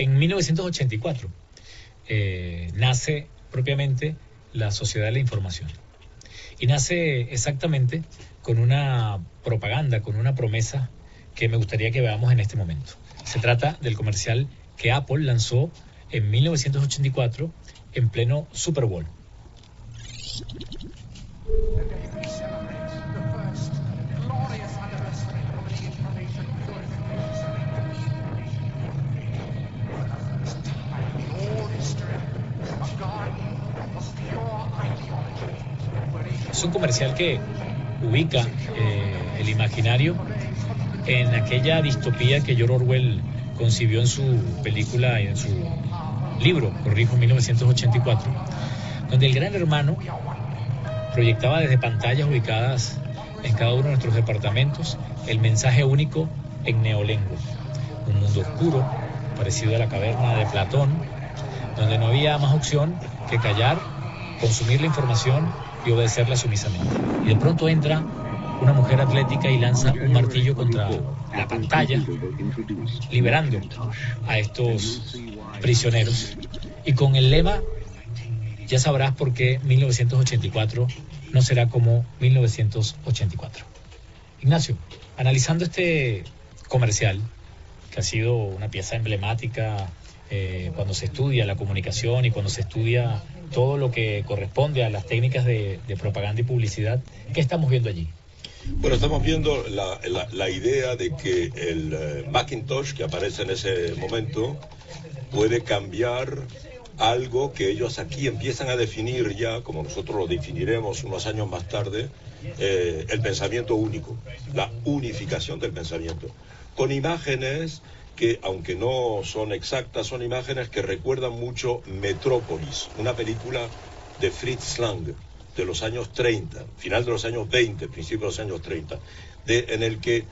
En 1984 nace propiamente la Sociedad de la Información. Y nace exactamente con una propaganda, con una promesa que me gustaría que veamos en este momento. Se trata del comercial que Apple lanzó en 1984 en pleno Super Bowl. Es un comercial que ubica el imaginario en aquella distopía que George Orwell concibió en su película y en su libro, corrijo, 1984, donde el Gran Hermano proyectaba desde pantallas ubicadas en cada uno de nuestros departamentos el mensaje único en neolengua. Un mundo oscuro, parecido a la caverna de Platón, donde no había más opción que callar, consumir la información y obedecerla sumisamente. Y de pronto entra una mujer atlética y lanza un martillo contra la pantalla, liberando a estos prisioneros. Y con el lema, ya sabrás por qué 1984 no será como 1984. Ignacio, analizando este comercial, que ha sido una pieza emblemática cuando se estudia la comunicación y cuando se estudia todo lo que corresponde a las técnicas de propaganda y publicidad, ¿qué estamos viendo allí? Bueno, estamos viendo la idea de que el Macintosh que aparece en ese momento puede cambiar algo que ellos aquí empiezan a definir ya, como nosotros lo definiremos unos años más tarde, el pensamiento único, la unificación del pensamiento, con imágenes que, aunque no son exactas, son imágenes que recuerdan mucho Metrópolis, una película de Fritz Lang, de los años 30, final de los años 20, principio de los años 30, en el que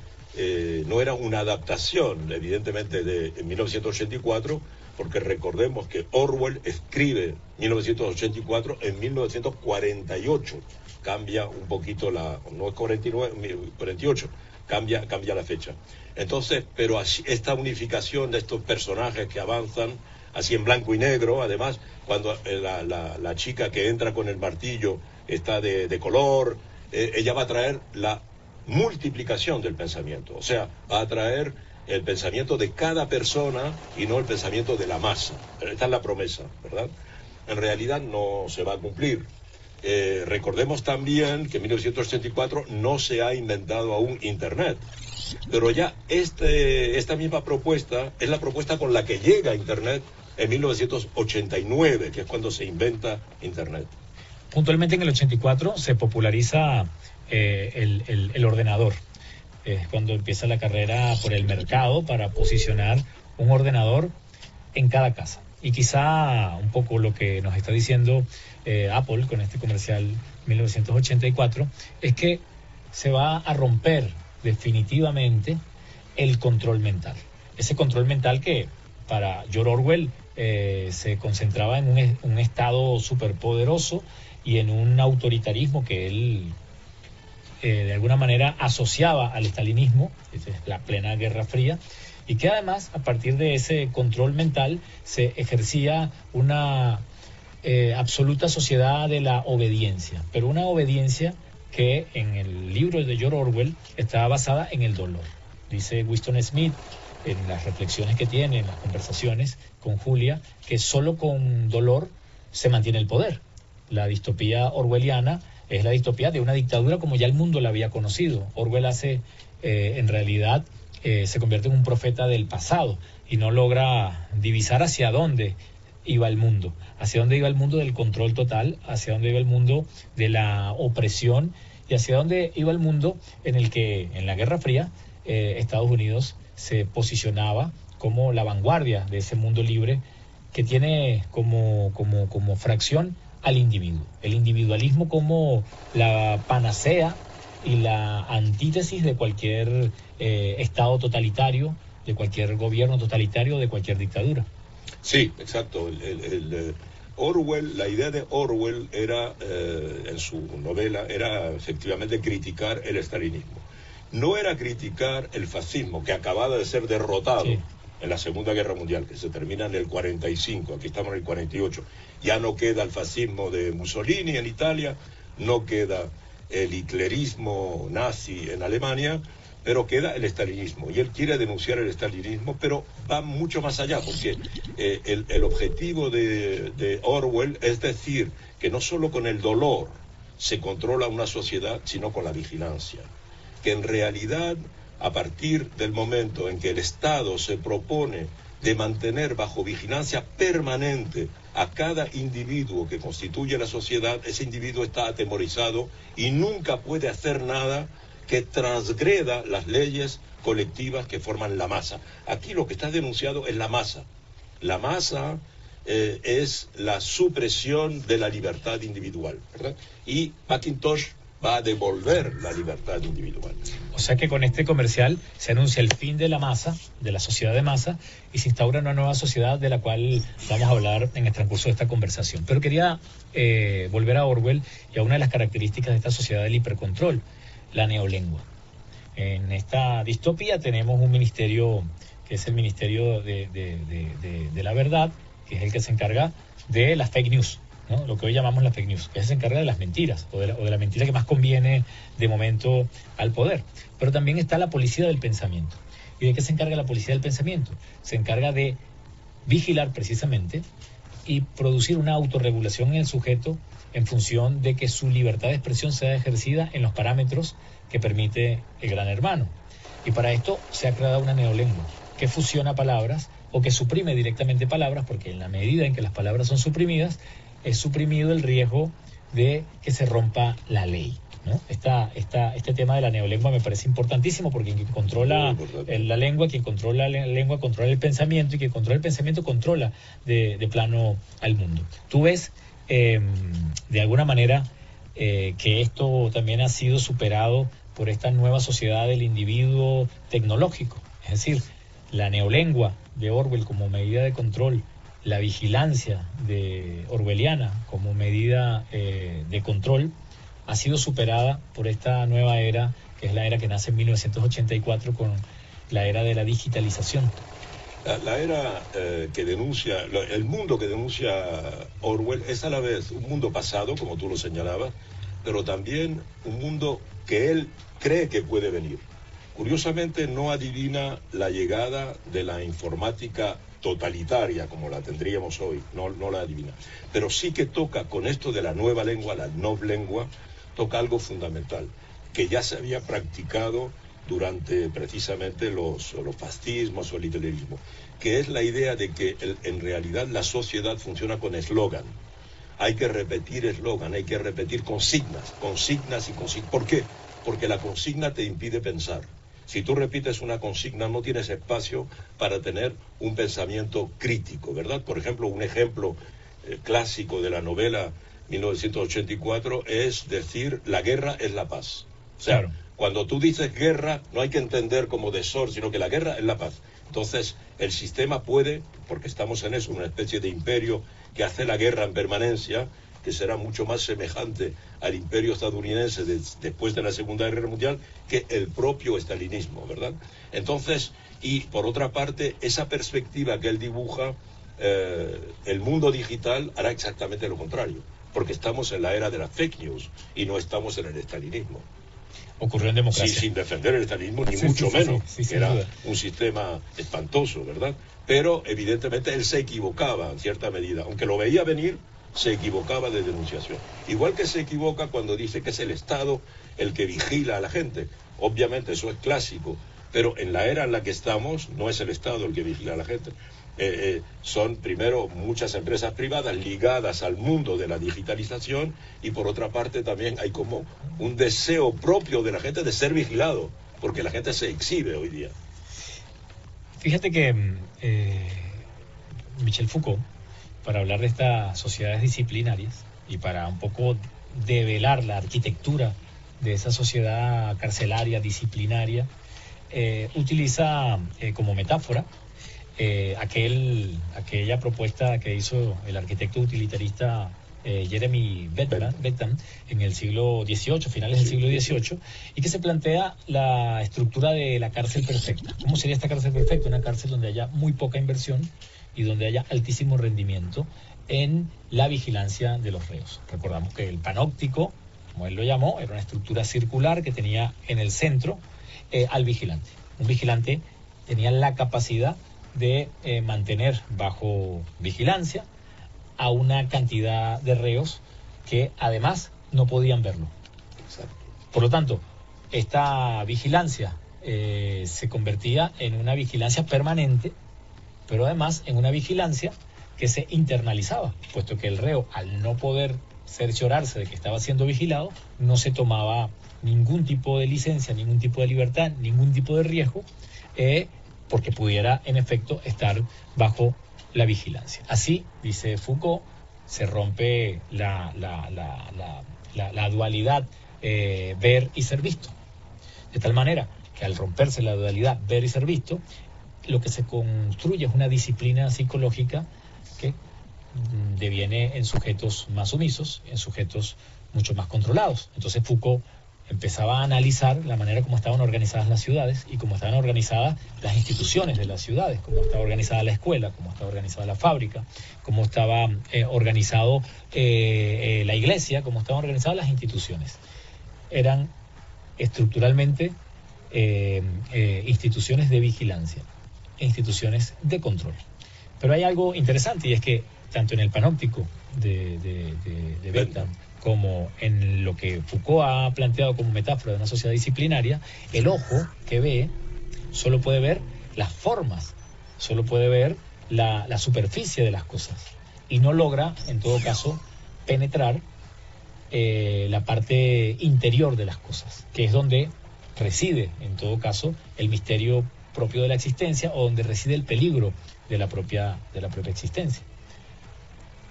no era una adaptación, evidentemente, de 1984, porque recordemos que Orwell escribe 1984 en 1948, cambia un poquito no es 49, 48, cambia la fecha. Entonces, pero así, esta unificación de estos personajes que avanzan, así en blanco y negro, además, cuando la chica que entra con el martillo está de color, ella va a traer la multiplicación del pensamiento, o sea, va a traer el pensamiento de cada persona y no el pensamiento de la masa. Esta es la promesa, ¿verdad? En realidad no se va a cumplir. Recordemos también que en 1984 no se ha inventado aún Internet, pero ya esta misma propuesta es la propuesta con la que llega Internet en 1989, que es cuando se inventa Internet. Puntualmente en el 84 se populariza el ordenador. Es cuando empieza la carrera por el mercado para posicionar un ordenador en cada casa. Y quizá un poco lo que nos está diciendo Apple con este comercial 1984 es que se va a romper definitivamente el control mental. Ese control mental que para George Orwell se concentraba en un estado superpoderoso y en un autoritarismo que él de alguna manera asociaba al estalinismo, la plena Guerra Fría, y que además a partir de ese control mental se ejercía una absoluta sociedad de la obediencia, pero una obediencia que en el libro de George Orwell estaba basada en el dolor. Dice Winston Smith en las reflexiones que tiene, en las conversaciones con Julia, que solo con dolor se mantiene el poder. La distopía orwelliana es la distopía de una dictadura como ya el mundo la había conocido. Orwell en realidad se convierte en un profeta del pasado y no logra divisar hacia dónde iba el mundo, hacia dónde iba el mundo del control total, hacia dónde iba el mundo de la opresión y hacia dónde iba el mundo en el que en la Guerra Fría Estados Unidos se posicionaba como la vanguardia de ese mundo libre que tiene como fracción al individuo, el individualismo como la panacea y la antítesis de cualquier estado totalitario, de cualquier gobierno totalitario, de cualquier dictadura. Sí, exacto. Orwell, la idea de Orwell era, en su novela, era efectivamente criticar el estalinismo. No era criticar el fascismo, que acababa de ser derrotado. Sí. en la Segunda Guerra Mundial, que se termina en el 45, aquí estamos en el 48. Ya no queda el fascismo de Mussolini en Italia, no queda el hitlerismo nazi en Alemania, pero queda el estalinismo. Y él quiere denunciar el estalinismo, pero va mucho más allá, porque el objetivo de Orwell es decir que no solo con el dolor se controla una sociedad, sino con la vigilancia. Que en realidad, a partir del momento en que el Estado se propone de mantener bajo vigilancia permanente a cada individuo que constituye la sociedad, ese individuo está atemorizado y nunca puede hacer nada que transgreda las leyes colectivas que forman la masa. Aquí lo que está denunciado es la masa. La masa es la supresión de la libertad individual, ¿verdad? Y Mackintosh va a devolver la libertad individual. O sea que con este comercial se anuncia el fin de la masa, de la sociedad de masa, y se instaura una nueva sociedad de la cual vamos a hablar en el transcurso de esta conversación. Pero quería volver a Orwell y a una de las características de esta sociedad del hipercontrol, la neolengua. En esta distopía tenemos un ministerio que es el Ministerio de la Verdad, que es el que se encarga de las fake news, ¿no? Lo que hoy llamamos las fake news, que se encarga de las mentiras, o de la mentira que más conviene de momento al poder. Pero también está la policía del pensamiento. ¿Y de qué se encarga la policía del pensamiento? Se encarga de vigilar precisamente y producir una autorregulación en el sujeto en función de que su libertad de expresión sea ejercida en los parámetros que permite el gran hermano. Y para esto se ha creado una neolengua que fusiona palabras o que suprime directamente palabras, porque en la medida en que las palabras son suprimidas, es suprimido el riesgo de que se rompa la ley, ¿no? Este tema de la neolengua me parece importantísimo, porque quien controla la lengua, quien controla la lengua controla el pensamiento, y quien controla el pensamiento controla de plano al mundo. Tú ves de alguna manera que esto también ha sido superado por esta nueva sociedad del individuo tecnológico, es decir, la neolengua de Orwell como medida de control, la vigilancia de orwelliana como medida de control, ha sido superada por esta nueva era, que es la era que nace en 1984 con la era de la digitalización. La era que denuncia, el mundo que denuncia Orwell es a la vez un mundo pasado, como tú lo señalabas, pero también un mundo que él cree que puede venir. Curiosamente no adivina la llegada de la informática totalitaria como la tendríamos hoy, no la adivina. Pero sí que toca con esto de la nueva lengua, la novlengua, toca algo fundamental, que ya se había practicado durante precisamente los fascismos o el hitlerismo, que es la idea de que en realidad la sociedad funciona con eslogan. Hay que repetir eslogan, hay que repetir consignas y consignas. ¿Por qué? Porque la consigna te impide pensar. Si tú repites una consigna, no tienes espacio para tener un pensamiento crítico, ¿verdad? Por ejemplo, un ejemplo clásico de la novela 1984 es decir, la guerra es la paz. O sea, claro, cuando tú dices guerra, no hay que entender como desorden, sino que la guerra es la paz. Entonces, el sistema puede, porque estamos en eso, una especie de imperio que hace la guerra en permanencia, que será mucho más semejante al imperio estadounidense después de la Segunda Guerra Mundial que el propio estalinismo, ¿verdad? Entonces, y por otra parte, esa perspectiva que él dibuja, el mundo digital hará exactamente lo contrario, porque estamos en la era de las fake news y no estamos en el estalinismo. Ocurrió en democracia. Sí, sin defender el estalinismo, ni mucho menos, que era un sistema espantoso, ¿verdad? Pero evidentemente él se equivocaba en cierta medida, aunque lo veía venir, se equivocaba de denunciación. Igual que se equivoca cuando dice que es el Estado el que vigila a la gente. Obviamente eso es clásico, pero en la era en la que estamos no es el Estado el que vigila a la gente. Son primero muchas empresas privadas ligadas al mundo de la digitalización, y por otra parte también hay como un deseo propio de la gente de ser vigilado, porque la gente se exhibe hoy día. Fíjate que Michel Foucault, para hablar de estas sociedades disciplinarias y para un poco develar la arquitectura de esa sociedad carcelaria, disciplinaria, utiliza como metáfora aquella propuesta que hizo el arquitecto utilitarista Jeremy Bentham, en el siglo XVIII, finales del siglo XVIII, y que se plantea la estructura de la cárcel perfecta. ¿Cómo sería esta cárcel perfecta? Una cárcel donde haya muy poca inversión y donde haya altísimo rendimiento en la vigilancia de los reos. Recordamos que el panóptico, como él lo llamó, era una estructura circular que tenía en el centro al vigilante. Un vigilante tenía la capacidad de mantener bajo vigilancia a una cantidad de reos que además no podían verlo. Exacto. Por lo tanto, esta vigilancia se convertía en una vigilancia permanente, pero además en una vigilancia que se internalizaba, puesto que el reo, al no poder cerciorarse de que estaba siendo vigilado, no se tomaba ningún tipo de licencia, ningún tipo de libertad, ningún tipo de riesgo, porque pudiera en efecto estar bajo la vigilancia. Así, dice Foucault, se rompe la dualidad ver y ser visto. De tal manera que al romperse la dualidad ver y ser visto, lo que se construye es una disciplina psicológica que deviene en sujetos más sumisos, en sujetos mucho más controlados. Entonces Foucault empezaba a analizar la manera como estaban organizadas las ciudades y cómo estaban organizadas las instituciones de las ciudades, cómo estaba organizada la escuela, cómo estaba organizada la fábrica, cómo estaba organizado la iglesia, cómo estaban organizadas las instituciones. Eran estructuralmente instituciones de vigilancia, instituciones de control. Pero hay algo interesante, y es que tanto en el panóptico de Bentham como en lo que Foucault ha planteado como metáfora de una sociedad disciplinaria, el ojo que ve solo puede ver las formas, solo puede ver la superficie de las cosas y no logra, en todo caso, penetrar la parte interior de las cosas, que es donde reside, en todo caso, el misterio propio de la existencia o donde reside el peligro de la propia existencia.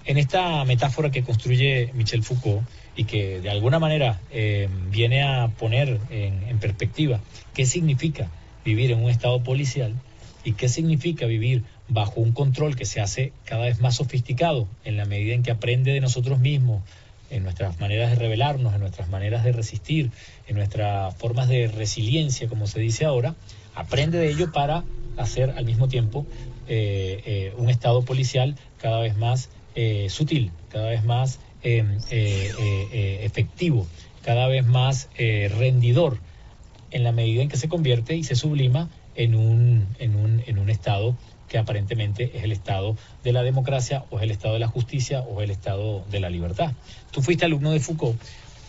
En esta metáfora que construye Michel Foucault y que de alguna manera viene a poner en perspectiva qué significa vivir en un estado policial y qué significa vivir bajo un control que se hace cada vez más sofisticado en la medida en que aprende de nosotros mismos, en nuestras maneras de rebelarnos, en nuestras maneras de resistir, en nuestras formas de resiliencia, como se dice ahora, aprende de ello para hacer al mismo tiempo un estado policial cada vez más sutil, cada vez más efectivo, cada vez más rendidor, en la medida en que se convierte y se sublima en un estado que aparentemente es el estado de la democracia, o es el estado de la justicia, o es el estado de la libertad. Tú fuiste alumno de Foucault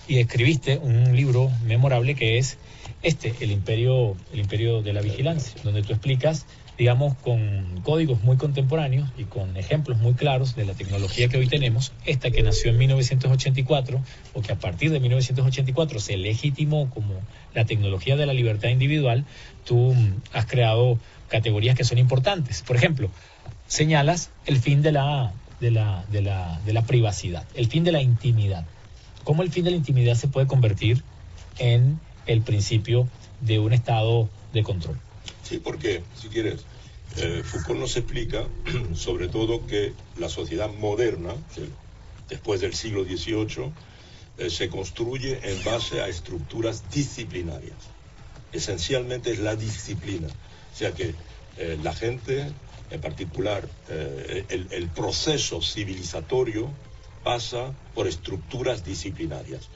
y escribiste un libro memorable que es el imperio de la vigilancia, donde tú explicas, digamos, con códigos muy contemporáneos y con ejemplos muy claros de la tecnología que hoy tenemos, esta que nació en 1984, o que a partir de 1984 se legitimó como la tecnología de la libertad individual. Tú has creado categorías que son importantes. Por ejemplo, señalas el fin de la privacidad, el fin de la intimidad. ¿Cómo el fin de la intimidad se puede convertir en el principio de un estado de control? Sí, porque, si quieres, Foucault nos explica, sobre todo, que la sociedad moderna, después del siglo XVIII, se construye en base a estructuras disciplinarias. Esencialmente es la disciplina. O sea que la gente, en particular, el proceso civilizatorio pasa por estructuras disciplinarias.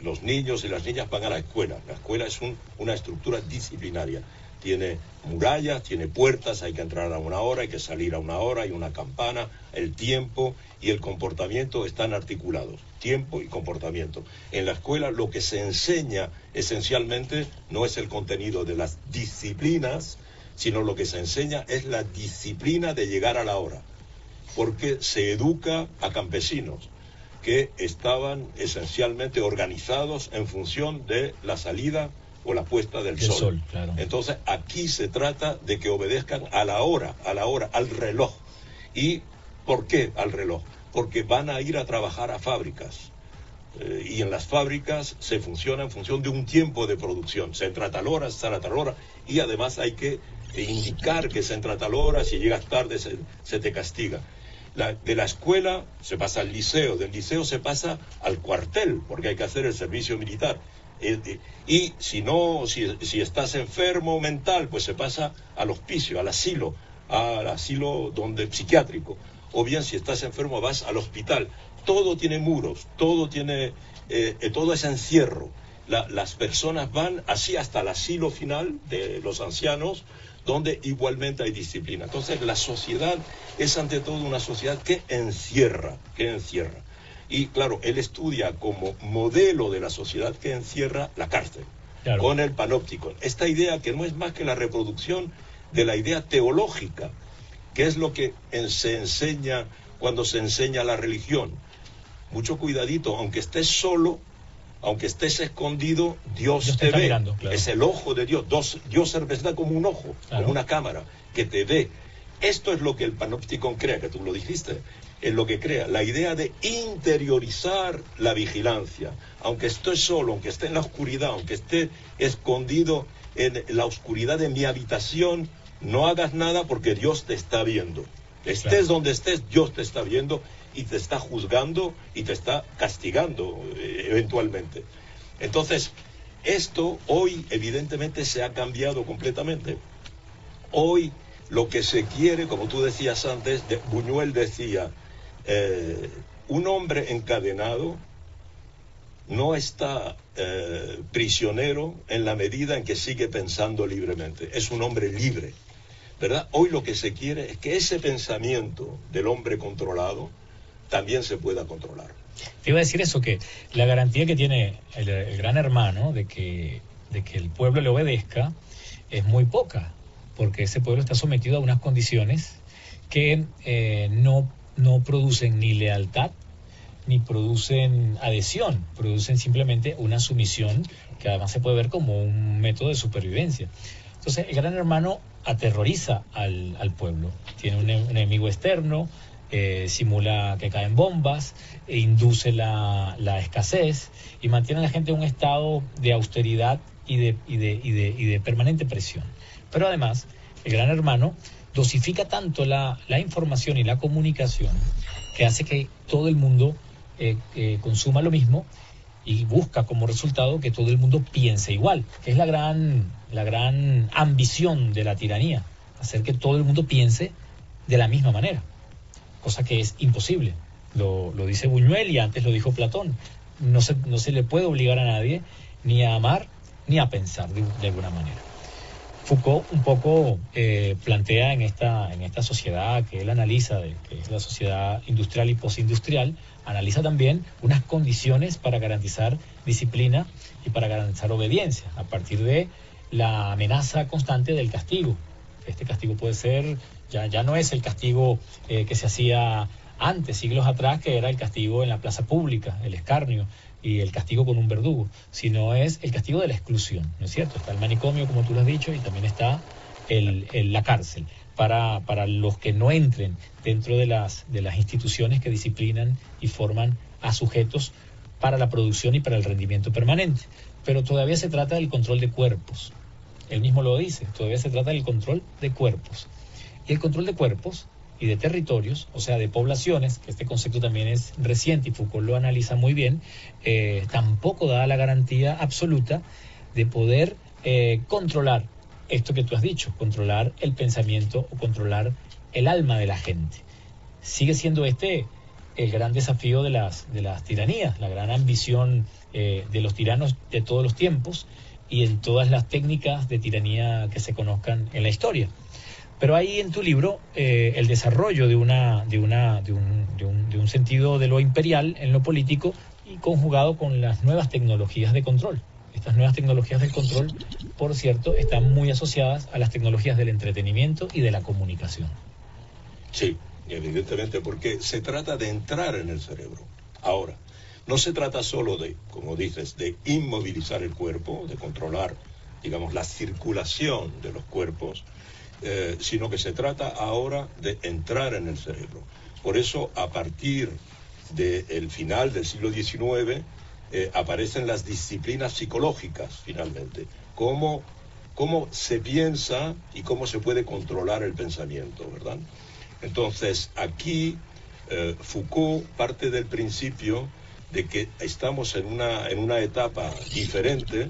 Los niños y las niñas van a la escuela. La escuela es una estructura disciplinaria. Tiene murallas, tiene puertas, hay que entrar a una hora, hay que salir a una hora, hay una campana, el tiempo y el comportamiento están articulados. Tiempo y comportamiento. En la escuela lo que se enseña esencialmente no es el contenido de las disciplinas, sino lo que se enseña es la disciplina de llegar a la hora. Porque se educa a campesinos que estaban esencialmente organizados en función de la salida o la puesta del sol. Claro. Entonces aquí se trata de que obedezcan a la hora, al reloj. ¿Y por qué al reloj? Porque van a ir a trabajar a fábricas. Y en las fábricas se funciona en función de un tiempo de producción. Se entra a tal hora, se sale a tal hora, y además hay que indicar que se entra a tal hora, si llegas tarde se te castiga. De la escuela se pasa al liceo, del liceo se pasa al cuartel, porque hay que hacer el servicio militar. Y si estás enfermo mental, pues se pasa al hospicio, al asilo psiquiátrico. O bien, si estás enfermo, vas al hospital. Todo tiene muros, todo es encierro. Las personas van así hasta el asilo final de los ancianos, donde igualmente hay disciplina. Entonces, la sociedad es ante todo una sociedad que encierra. Y claro, él estudia como modelo de la sociedad que encierra la cárcel, claro, con el panóptico. Esta idea que no es más que la reproducción de la idea teológica, que es lo que se enseña cuando se enseña la religión. Mucho cuidadito, aunque estés solo, aunque estés escondido, Dios te ve. Mirando, claro. Es el ojo de Dios. Dios se representa como un ojo, claro, como una cámara que te ve. Esto es lo que el panóptico crea, que tú lo dijiste, es lo que crea, la idea de interiorizar la vigilancia. Aunque esté solo, aunque esté en la oscuridad, aunque esté escondido en la oscuridad de mi habitación, no hagas nada porque Dios te está viendo. Estés, claro, donde estés, Dios te está viendo y te está juzgando y te está castigando eventualmente. Entonces, esto hoy evidentemente se ha cambiado completamente. Hoy lo que se quiere, como tú decías antes, Buñuel decía, un hombre encadenado no está prisionero en la medida en que sigue pensando libremente. Es un hombre libre, ¿verdad? Hoy lo que se quiere es que ese pensamiento del hombre controlado también se pueda controlar. Te iba a decir eso, que la garantía que tiene el gran hermano de que el pueblo le obedezca es muy poca, porque ese pueblo está sometido a unas condiciones que no producen ni lealtad, ni producen adhesión, producen simplemente una sumisión que además se puede ver como un método de supervivencia. Entonces el gran hermano aterroriza al pueblo, tiene un enemigo externo, simula que caen bombas, induce la escasez y mantiene a la gente en un estado de austeridad y de permanente presión. Pero además, el gran hermano dosifica tanto la información y la comunicación que hace que todo el mundo consuma lo mismo y busca como resultado que todo el mundo piense igual, que es la gran ambición de la tiranía, hacer que todo el mundo piense de la misma manera, cosa que es imposible. Lo dice Buñuel y antes lo dijo Platón. No se le puede obligar a nadie ni a amar ni a pensar de alguna manera. Foucault un poco plantea en esta sociedad que él analiza, que es la sociedad industrial y postindustrial, analiza también unas condiciones para garantizar disciplina y para garantizar obediencia, a partir de la amenaza constante del castigo. Este castigo puede ser, ya no es el castigo que se hacía antes, siglos atrás, que era el castigo en la plaza pública, el escarnio, y el castigo con un verdugo, sino es el castigo de la exclusión, ¿no es cierto? Está el manicomio, como tú lo has dicho, y también está la cárcel, para los que no entren dentro de las instituciones que disciplinan y forman a sujetos para la producción y para el rendimiento permanente. Pero todavía se trata del control de cuerpos. Él mismo lo dice, todavía se trata del control de cuerpos. Y el control de cuerpos y de territorios, o sea, de poblaciones, que este concepto también es reciente y Foucault lo analiza muy bien, tampoco da la garantía absoluta de poder controlar esto que tú has dicho, controlar el pensamiento o controlar el alma de la gente. Sigue siendo el gran desafío de las tiranías, la gran ambición de los tiranos de todos los tiempos y en todas las técnicas de tiranía que se conozcan en la historia. Pero ahí en tu libro el desarrollo de un sentido de lo imperial en lo político y conjugado con las nuevas tecnologías de control. Estas nuevas tecnologías del control, por cierto, están muy asociadas a las tecnologías del entretenimiento y de la comunicación. Sí, evidentemente, porque se trata de entrar en el cerebro. Ahora, no se trata solo de, como dices, de inmovilizar el cuerpo, de controlar, digamos, la circulación de los cuerpos, sino que se trata ahora de entrar en el cerebro. Por eso, a partir del final del siglo XIX, aparecen las disciplinas psicológicas, finalmente. Cómo se piensa y cómo se puede controlar el pensamiento, ¿verdad? Entonces, aquí Foucault parte del principio de que estamos en una etapa diferente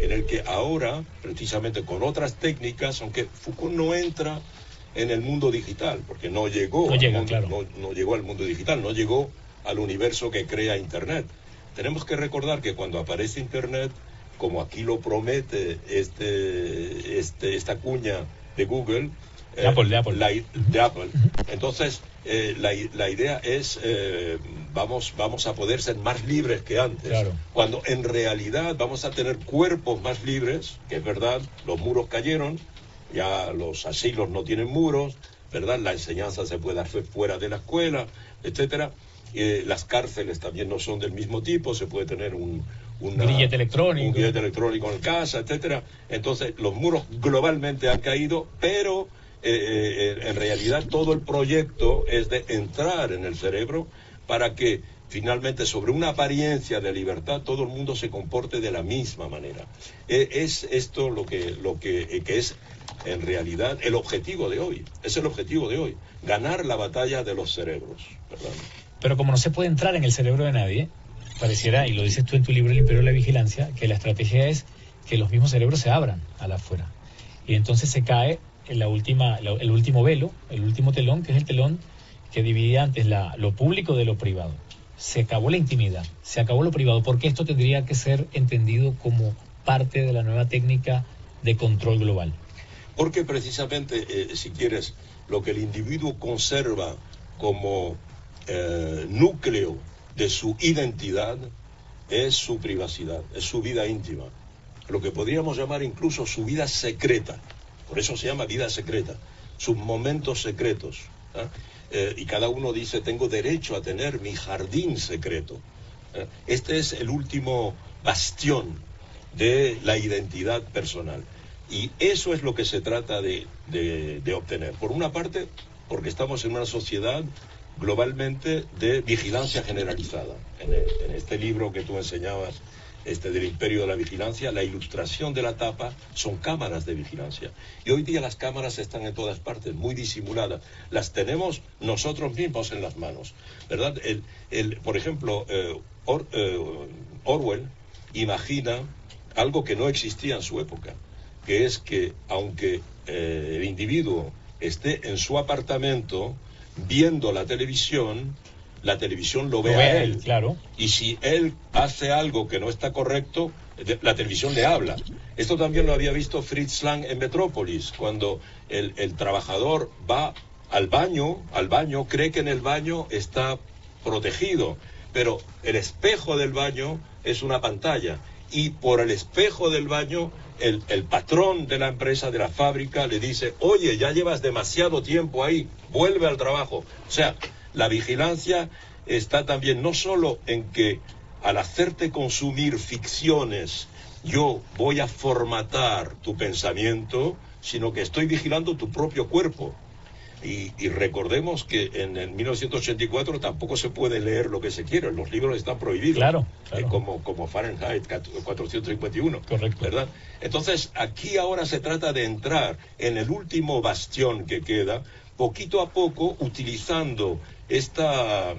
en el que ahora, precisamente con otras técnicas, aunque Foucault no entra en el mundo digital, porque no llegó al mundo digital, no llegó al universo que crea Internet. Tenemos que recordar que cuando aparece Internet, como aquí lo promete esta cuña de Google, de Apple. Entonces, la idea es, vamos a poder ser más libres que antes. Claro. Cuando en realidad vamos a tener cuerpos más libres, que es verdad, los muros cayeron, ya los asilos no tienen muros, ¿verdad? La enseñanza se puede hacer fuera de la escuela, etcétera. Las cárceles también no son del mismo tipo, se puede tener un grillete electrónico en casa, etcétera. Entonces, los muros globalmente han caído, pero en realidad todo el proyecto es de entrar en el cerebro para que finalmente sobre una apariencia de libertad todo el mundo se comporte de la misma manera. Es esto lo que es en realidad el objetivo de hoy. Es el objetivo de hoy, ganar la batalla de los cerebros, ¿verdad? Pero como no se puede entrar en el cerebro de nadie, pareciera, y lo dices tú en tu libro El Imperio de la Vigilancia, que la estrategia es que los mismos cerebros se abran a la afuera. Y entonces se cae el último velo, el último telón, que es el telón que dividía antes lo público de lo privado. Se acabó la intimidad, se acabó lo privado, porque esto tendría que ser entendido como parte de la nueva técnica de control global. Porque precisamente, si quieres, lo que el individuo conserva como núcleo de su identidad es su privacidad, es su vida íntima, lo que podríamos llamar incluso su vida secreta. Por eso se llama vida secreta, sus momentos secretos. Y cada uno dice, tengo derecho a tener mi jardín secreto. Este es el último bastión de la identidad personal. Y eso es lo que se trata de obtener. Por una parte, porque estamos en una sociedad globalmente de vigilancia generalizada. En este libro que tú enseñabas, del Imperio de la Vigilancia, la ilustración de la tapa son cámaras de vigilancia. Y hoy día las cámaras están en todas partes, muy disimuladas. Las tenemos nosotros mismos en las manos, ¿verdad? Por ejemplo, Orwell imagina algo que no existía en su época, que es que aunque el individuo esté en su apartamento viendo la televisión lo ve a él. Claro. Y si él hace algo que no está correcto, la televisión le habla. Esto también lo había visto Fritz Lang en Metrópolis, cuando el trabajador va al baño, cree que en el baño está protegido, pero el espejo del baño es una pantalla. Y por el espejo del baño, el patrón de la empresa, de la fábrica, le dice, oye, ya llevas demasiado tiempo ahí, vuelve al trabajo. O sea, la vigilancia está también no solo en que al hacerte consumir ficciones, yo voy a formatar tu pensamiento, sino que estoy vigilando tu propio cuerpo. Y recordemos que en el 1984 tampoco se puede leer lo que se quiere, los libros están prohibidos. Claro. Como Fahrenheit 451. Correcto. ¿Verdad? Entonces, aquí ahora se trata de entrar en el último bastión que queda, poquito a poco, utilizando esta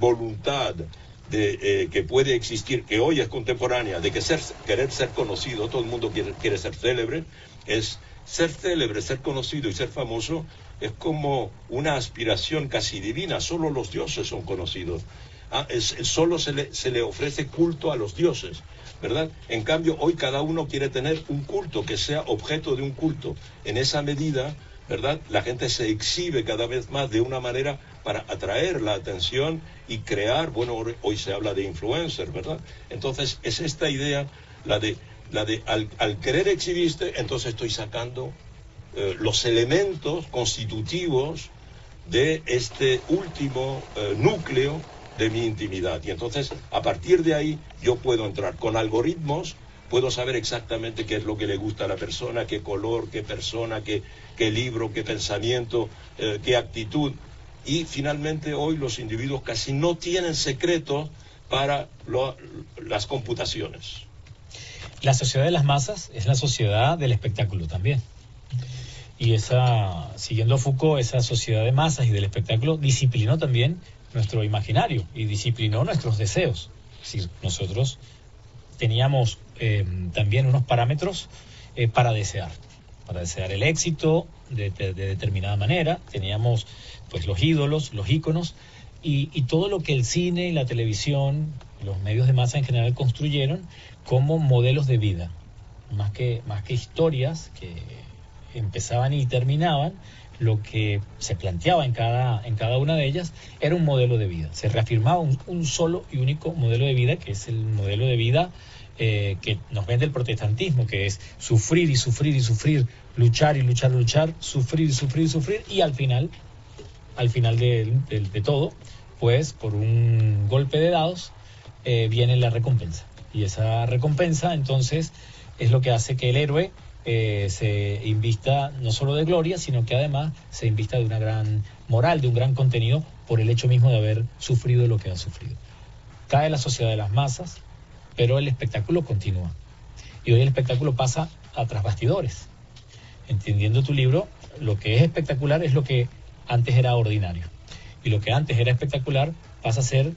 voluntad que puede existir, que hoy es contemporánea, de que querer ser conocido, todo el mundo quiere ser célebre, es ser célebre, ser conocido y ser famoso, es como una aspiración casi divina. Solo los dioses son conocidos. Solo se le ofrece culto a los dioses, ¿verdad? En cambio, hoy cada uno quiere tener un culto, que sea objeto de un culto. En esa medida, ¿verdad?, la gente se exhibe cada vez más de una manera para atraer la atención y crear, bueno, hoy se habla de influencer, ¿verdad? Entonces, es esta idea, la de al querer exhibirte, entonces estoy sacando los elementos constitutivos de este último núcleo de mi intimidad. Y entonces, a partir de ahí, yo puedo entrar con algoritmos, puedo saber exactamente qué es lo que le gusta a la persona, qué color, qué persona, qué libro, qué pensamiento, qué actitud. Y finalmente hoy los individuos casi no tienen secretos para las computaciones. La sociedad de las masas es la sociedad del espectáculo también. Y siguiendo a Foucault, esa sociedad de masas y del espectáculo disciplinó también nuestro imaginario y disciplinó nuestros deseos. Es decir, nosotros teníamos también unos parámetros para desear el éxito de determinada manera. Teníamos pues los ídolos, los íconos y todo lo que el cine y la televisión, los medios de masa en general construyeron como modelos de vida, más que historias que empezaban y terminaban. Lo que se planteaba en cada una de ellas era un modelo de vida. Se reafirmaba un solo y único modelo de vida, que es el modelo de vida que nos vende el protestantismo, que es sufrir y sufrir y sufrir, luchar y luchar y luchar, sufrir y sufrir y sufrir, y al final de todo, pues por un golpe de dados viene la recompensa. Y esa recompensa entonces es lo que hace que el héroe se invista no solo de gloria, sino que además se invista de una gran moral, de un gran contenido, por el hecho mismo de haber sufrido lo que ha sufrido. Cae la sociedad de las masas, pero el espectáculo continúa. Y hoy el espectáculo pasa a tras bastidores. Entendiendo tu libro, lo que es espectacular es lo que antes era ordinario. Y lo que antes era espectacular pasa a ser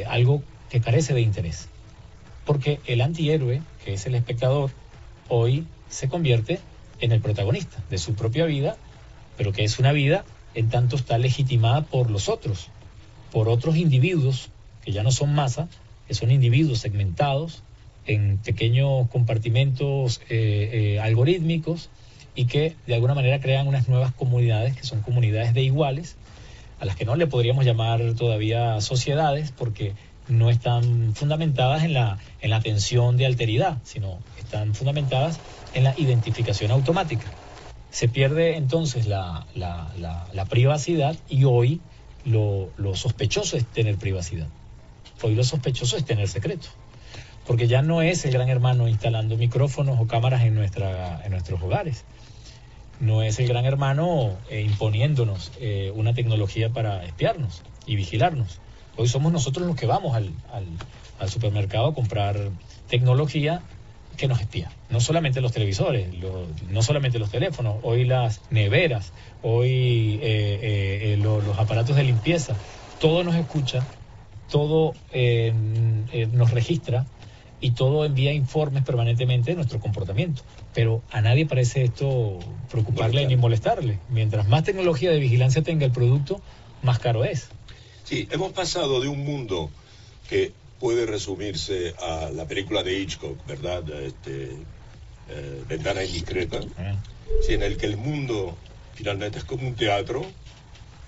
algo que carece de interés. Porque el antihéroe, que es el espectador, hoy se convierte en el protagonista de su propia vida, pero que es una vida en tanto está legitimada por los otros, por otros individuos que ya no son masa, que son individuos segmentados en pequeños compartimentos algorítmicos y que de alguna manera crean unas nuevas comunidades que son comunidades de iguales, a las que no le podríamos llamar todavía sociedades porque no están fundamentadas en la tensión de alteridad, sino están fundamentadas en la identificación automática. Se pierde entonces la privacidad y hoy lo sospechoso es tener privacidad. Hoy lo sospechoso es tener secreto. Porque ya no es el gran hermano instalando micrófonos o cámaras en nuestros hogares. No es el gran hermano imponiéndonos una tecnología para espiarnos y vigilarnos. Hoy somos nosotros los que vamos al supermercado a comprar tecnología que nos espía. No solamente los televisores, no solamente los teléfonos, hoy las neveras, hoy los aparatos de limpieza, todo nos escucha, todo nos registra y todo envía informes permanentemente de nuestro comportamiento. Pero a nadie parece esto preocuparle ni molestarle. Mientras más tecnología de vigilancia tenga el producto, más caro es. Sí, hemos pasado de un mundo que puede resumirse a la película de Hitchcock, ¿verdad? Ventana indiscreta, sí, en el que el mundo finalmente es como un teatro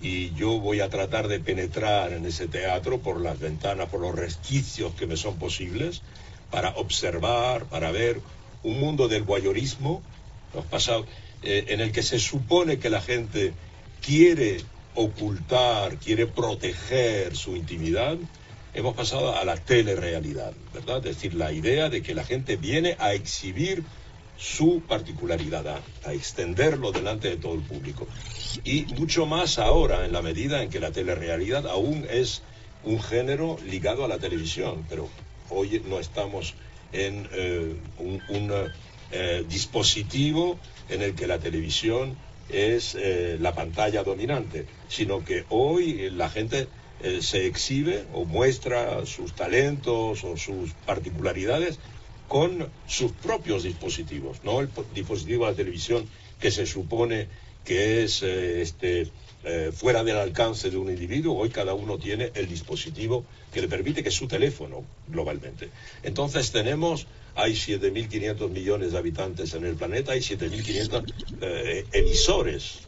y yo voy a tratar de penetrar en ese teatro por las ventanas, por los resquicios que me son posibles, para observar, para ver un mundo del voyeurismo, en el que se supone que la gente quiere ocultar, quiere proteger su intimidad. Hemos pasado a la telerrealidad, ¿verdad? Es decir, la idea de que la gente viene a exhibir su particularidad, a extenderlo delante de todo el público. Y mucho más ahora, en la medida en que la telerrealidad aún es un género ligado a la televisión, pero hoy no estamos en un dispositivo en el que la televisión es la pantalla dominante, sino que hoy la gente se exhibe o muestra sus talentos o sus particularidades con sus propios dispositivos, no el dispositivo de la televisión que se supone que es fuera del alcance de un individuo. Hoy cada uno tiene el dispositivo que le permite, que es su teléfono globalmente. Entonces hay 7.500 millones de habitantes en el planeta, hay 7.500 emisores,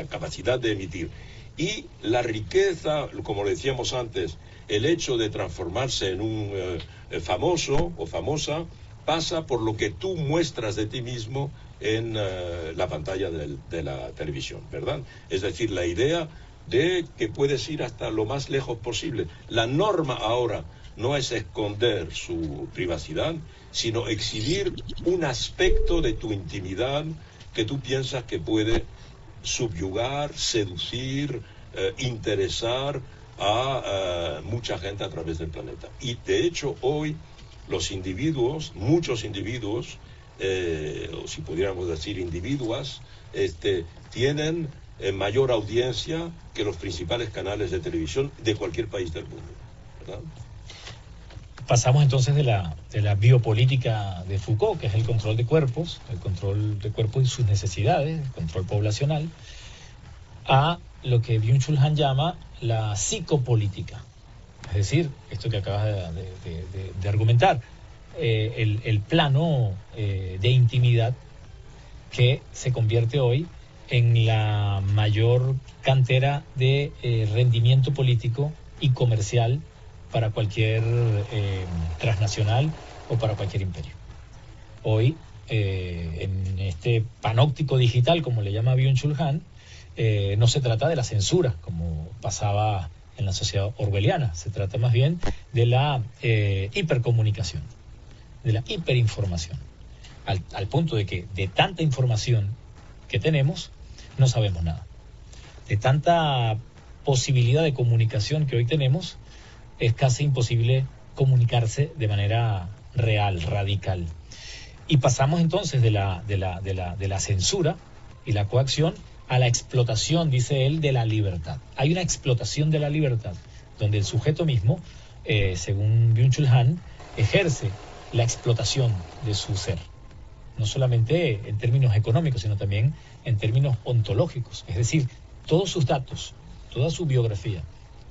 capacidad de emitir. Y la riqueza, como decíamos antes, el hecho de transformarse en un famoso o famosa, pasa por lo que tú muestras de ti mismo en la pantalla de la televisión, ¿verdad? Es decir, la idea de que puedes ir hasta lo más lejos posible. La norma ahora no es esconder su privacidad, sino exhibir un aspecto de tu intimidad que tú piensas que puede subyugar, seducir, interesar a mucha gente a través del planeta. Y de hecho hoy los individuos, muchos individuos, o si pudiéramos decir individuos, tienen mayor audiencia que los principales canales de televisión de cualquier país del mundo, ¿verdad? Pasamos entonces de la biopolítica de Foucault, que es el control de cuerpos y sus necesidades, el control poblacional, a lo que Byung-Chul Han llama la psicopolítica. Es decir, esto que acabas de argumentar, el plano de intimidad que se convierte hoy en la mayor cantera de rendimiento político y comercial para cualquier transnacional o para cualquier imperio. Hoy, en este panóptico digital, como le llama Byung-Chul Han, no se trata de la censura, como pasaba en la sociedad orwelliana, se trata más bien de la hipercomunicación, de la hiperinformación, al punto de que de tanta información que tenemos, no sabemos nada. De tanta posibilidad de comunicación que hoy tenemos, es casi imposible comunicarse de manera real, radical. Y pasamos entonces de la censura y la coacción a la explotación, dice él, de la libertad. Hay una explotación de la libertad, donde el sujeto mismo, según Byung-Chul Han, ejerce la explotación de su ser. No solamente en términos económicos, sino también en términos ontológicos. Es decir, todos sus datos, toda su biografía,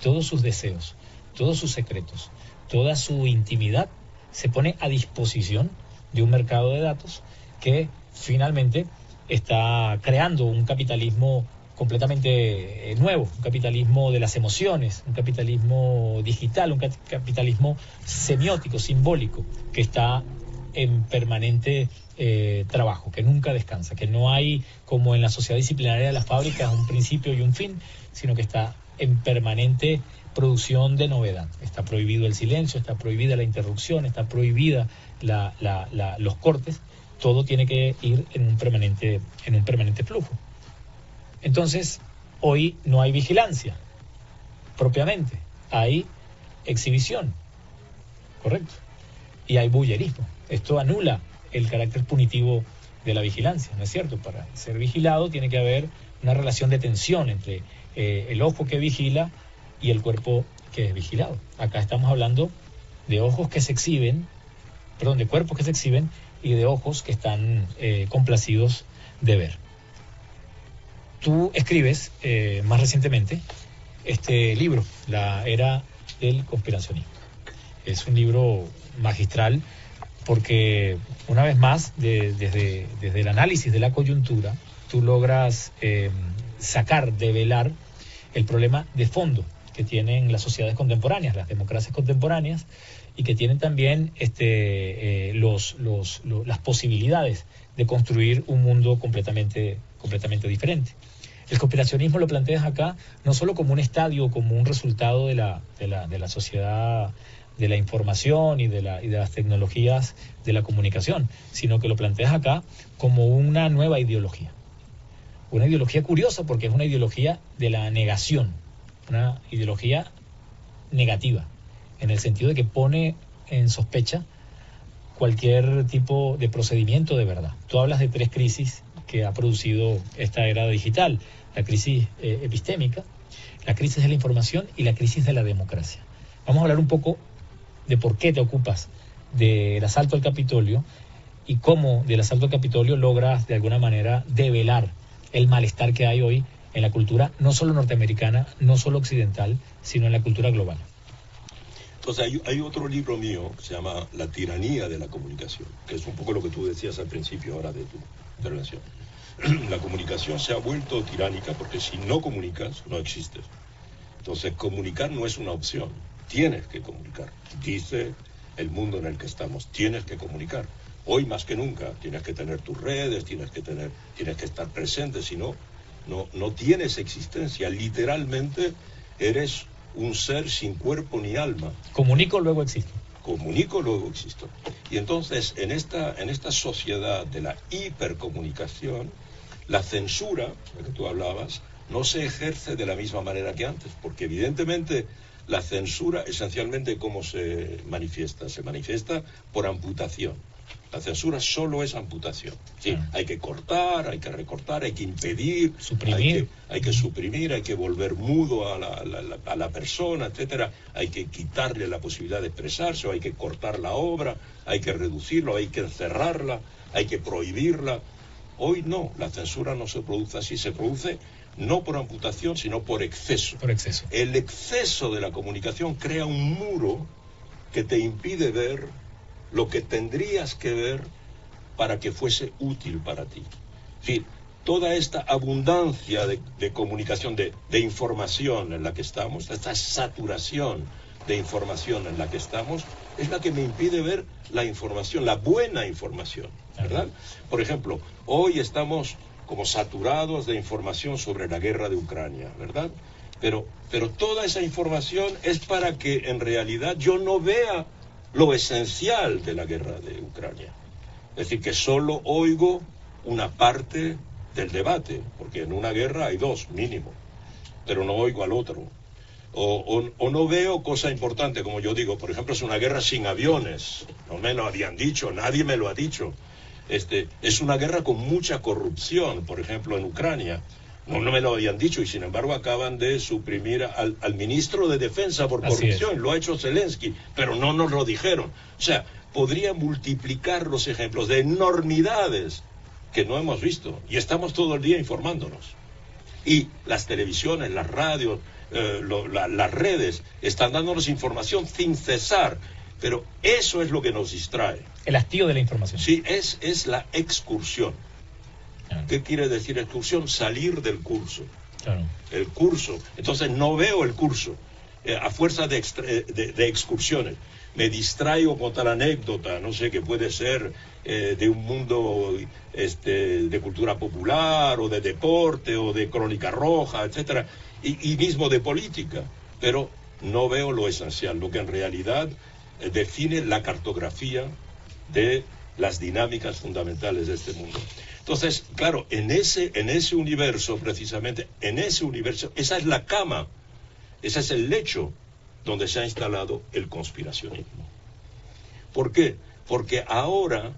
todos sus deseos, todos sus secretos, toda su intimidad se pone a disposición de un mercado de datos que finalmente está creando un capitalismo completamente nuevo, un capitalismo de las emociones, un capitalismo digital, un capitalismo semiótico, simbólico, que está en permanente trabajo, que nunca descansa, que no hay, como en la sociedad disciplinaria de las fábricas, un principio y un fin, sino que está en permanente producción de novedad. Está prohibido el silencio, está prohibida la interrupción, está prohibida los cortes. Todo tiene que ir en un permanente flujo. Entonces, hoy no hay vigilancia propiamente, hay exhibición, ¿correcto? Y hay bullerismo. Esto anula el carácter punitivo de la vigilancia, ¿no es cierto? Para ser vigilado tiene que haber una relación de tensión entre el ojo que vigila y el cuerpo que es vigilado. Acá estamos hablando de ojos que se exhiben, de cuerpos que se exhiben y de ojos que están complacidos de ver. Tú escribes más recientemente este libro, La Era del Conspiracionismo. Es un libro magistral porque, una vez más, desde el análisis de la coyuntura, tú logras develar el problema de fondo que tienen las sociedades contemporáneas, las democracias contemporáneas, y que tienen también las posibilidades de construir un mundo completamente diferente. El conspiracionismo lo planteas acá no solo como un estadio, como un resultado de la sociedad de la información y de las tecnologías de la comunicación, sino que lo planteas acá como una nueva ideología. Una ideología curiosa porque es una ideología de la negación, una ideología negativa, en el sentido de que pone en sospecha cualquier tipo de procedimiento de verdad. Tú hablas de 3 crisis que ha producido esta era digital: la crisis epistémica, la crisis de la información y la crisis de la democracia. Vamos a hablar un poco de por qué te ocupas del asalto al Capitolio y cómo del asalto al Capitolio logras de alguna manera develar el malestar que hay hoy en la cultura, no solo norteamericana, no solo occidental, sino en la cultura global. Entonces hay otro libro mío que se llama La tiranía de la comunicación, que es un poco lo que tú decías al principio ahora de tu intervención. La comunicación se ha vuelto tiránica porque si no comunicas, no existes. Entonces comunicar no es una opción, tienes que comunicar. Dice el mundo en el que estamos, tienes que comunicar. Hoy más que nunca tienes que tener tus redes, tienes que estar presente, si no, no tienes existencia. Literalmente eres un ser sin cuerpo ni alma. Comunico, luego existo. Comunico, luego existo. Y entonces, en esta sociedad de la hipercomunicación, la censura, de la que tú hablabas, no se ejerce de la misma manera que antes, porque evidentemente la censura, esencialmente, ¿cómo se manifiesta? Se manifiesta por amputación. La censura solo es amputación. Sí, hay que cortar, hay que recortar, hay que impedir, suprimir. Hay que suprimir, hay que volver mudo a la persona, etcétera. Hay que quitarle la posibilidad de expresarse, o hay que cortar la obra, hay que reducirlo, hay que encerrarla, hay que prohibirla. Hoy no, la censura no se produce así, se produce no por amputación, sino por exceso. Por exceso. El exceso de la comunicación crea un muro que te impide ver lo que tendrías que ver para que fuese útil para ti. Es decir, toda esta abundancia de comunicación, de información en la que estamos, esta saturación de información en la que estamos, es la que me impide ver la información, la buena información, ¿verdad? Por ejemplo, hoy estamos como saturados de información sobre la guerra de Ucrania, ¿verdad? Pero toda esa información es para que en realidad yo no vea lo esencial de la guerra de Ucrania. Es decir, que solo oigo una parte del debate, porque en una guerra hay dos, mínimo, pero no oigo al otro. O no veo cosa importante, como yo digo, por ejemplo, es una guerra sin aviones, no me lo habían dicho, nadie me lo ha dicho. Es una guerra con mucha corrupción, por ejemplo, en Ucrania. No me lo habían dicho y sin embargo acaban de suprimir al ministro de Defensa por corrupción. Lo ha hecho Zelensky, pero no nos lo dijeron. O sea, podría multiplicar los ejemplos de enormidades que no hemos visto y estamos todo el día informándonos. Y las televisiones, las radios, las redes están dándonos información sin cesar, pero eso es lo que nos distrae. El hastío de la información. Sí, es la excursión. ¿Qué quiere decir excursión? Salir del curso. Claro. El curso. Entonces no veo el curso a fuerza de excursiones. Me distraigo con tal anécdota, no sé, que puede ser de un mundo de cultura popular o de deporte o de crónica roja, etcétera, y mismo de política. Pero no veo lo esencial, lo que en realidad define la cartografía de las dinámicas fundamentales de este mundo. Entonces, claro, en ese universo, precisamente, en ese universo, esa es la cama, ese es el lecho donde se ha instalado el conspiracionismo. ¿Por qué? Porque ahora,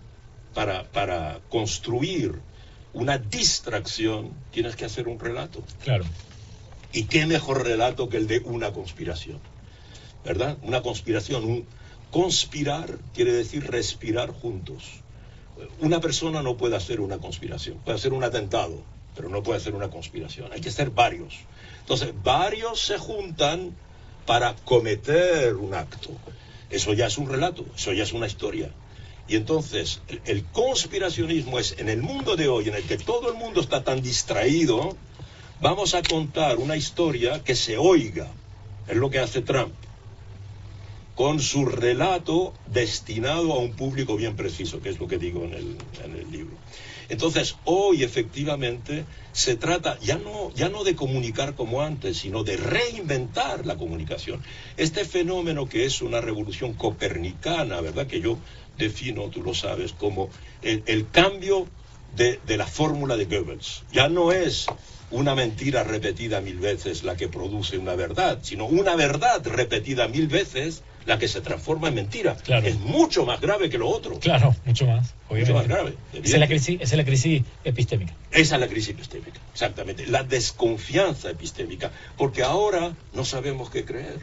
para construir una distracción, tienes que hacer un relato. Claro. ¿Y qué mejor relato que el de una conspiración? ¿Verdad? Una conspiración, conspirar quiere decir respirar juntos. Una persona no puede hacer una conspiración, puede hacer un atentado, pero no puede hacer una conspiración, hay que ser varios. Entonces, varios se juntan para cometer un acto. Eso ya es un relato, eso ya es una historia. Y entonces, el conspiracionismo es, en el mundo de hoy, en el que todo el mundo está tan distraído, vamos a contar una historia que se oiga, es lo que hace Trump, con su relato destinado a un público bien preciso, que es lo que digo en el libro. Entonces, hoy efectivamente se trata ya no de comunicar como antes, sino de reinventar la comunicación. Este fenómeno que es una revolución copernicana, ¿verdad?, que yo defino, tú lo sabes, como el cambio de la fórmula de Goebbels. Ya no es una mentira repetida 1000 veces la que produce una verdad, sino una verdad repetida 1000 veces la que se transforma en mentira. Claro. Es mucho más grave que lo otro. Claro, mucho más. Mucho más grave. Esa es la crisis epistémica. Esa es la crisis epistémica, exactamente. La desconfianza epistémica, porque ahora no sabemos qué creer.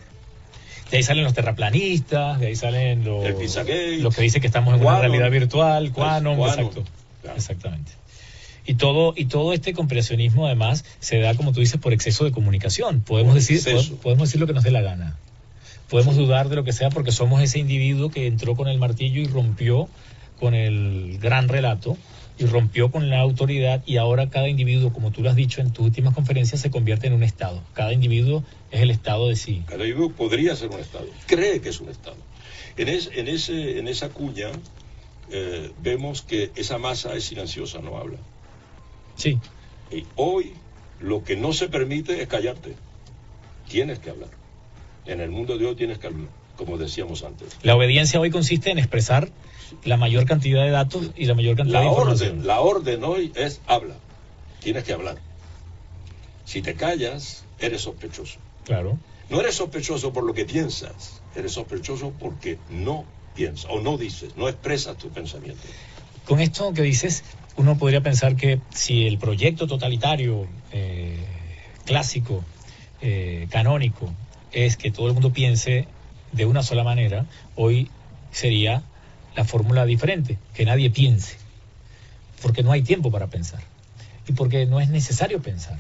De ahí salen los terraplanistas, de ahí salen el Pizzagate, los que dicen que estamos en una realidad virtual, Quanon, exacto. Claro. Exactamente. Y todo este conspiracionismo además se da, como tú dices, por exceso de comunicación. Podemos decir lo que nos dé la gana. Podemos dudar de lo que sea porque somos ese individuo que entró con el martillo y rompió con el gran relato y rompió con la autoridad, y ahora cada individuo, como tú lo has dicho en tus últimas conferencias, se convierte en un Estado. Cada individuo es el Estado de sí. Cada individuo podría ser un Estado, cree que es un Estado. En esa cuña vemos que esa masa es silenciosa, no habla. Sí. Y hoy lo que no se permite es callarte. Tienes que hablar. En el mundo de hoy tienes que hablar, como decíamos antes. La obediencia hoy consiste en expresar la mayor cantidad de datos y la mayor cantidad de información. La orden hoy es habla. Tienes que hablar. Si te callas, eres sospechoso. Claro. No eres sospechoso por lo que piensas, eres sospechoso porque no piensas, o no dices, no expresas tu pensamiento. Con esto que dices, uno podría pensar que si el proyecto totalitario clásico, canónico, es que todo el mundo piense de una sola manera, hoy sería la fórmula diferente, que nadie piense, porque no hay tiempo para pensar y porque no es necesario pensar.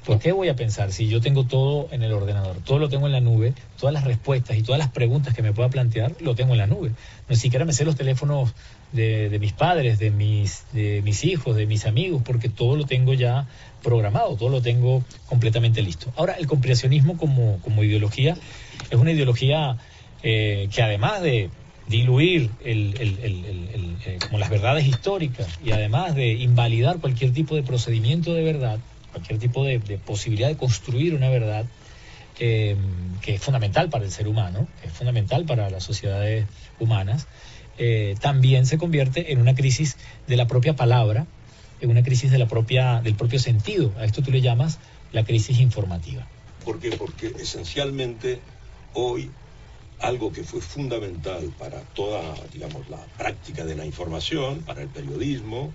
¿Por qué voy a pensar si yo tengo todo en el ordenador? Todo lo tengo en la nube, todas las respuestas y todas las preguntas que me pueda plantear, lo tengo en la nube. No siquiera me sé los teléfonos de mis padres, de mis hijos, de mis amigos, porque todo lo tengo ya programado, todo lo tengo completamente listo. Ahora, el conspiracionismo como ideología es una ideología que además de diluir como las verdades históricas y además de invalidar cualquier tipo de procedimiento de verdad, cualquier tipo de posibilidad de construir una verdad que es fundamental para el ser humano, que es fundamental para las sociedades humanas, también se convierte en una crisis de la propia palabra, en una crisis del propio sentido. A esto tú le llamas la crisis informativa. ¿Por qué? Porque esencialmente hoy algo que fue fundamental para toda, digamos, la práctica de la información, para el periodismo,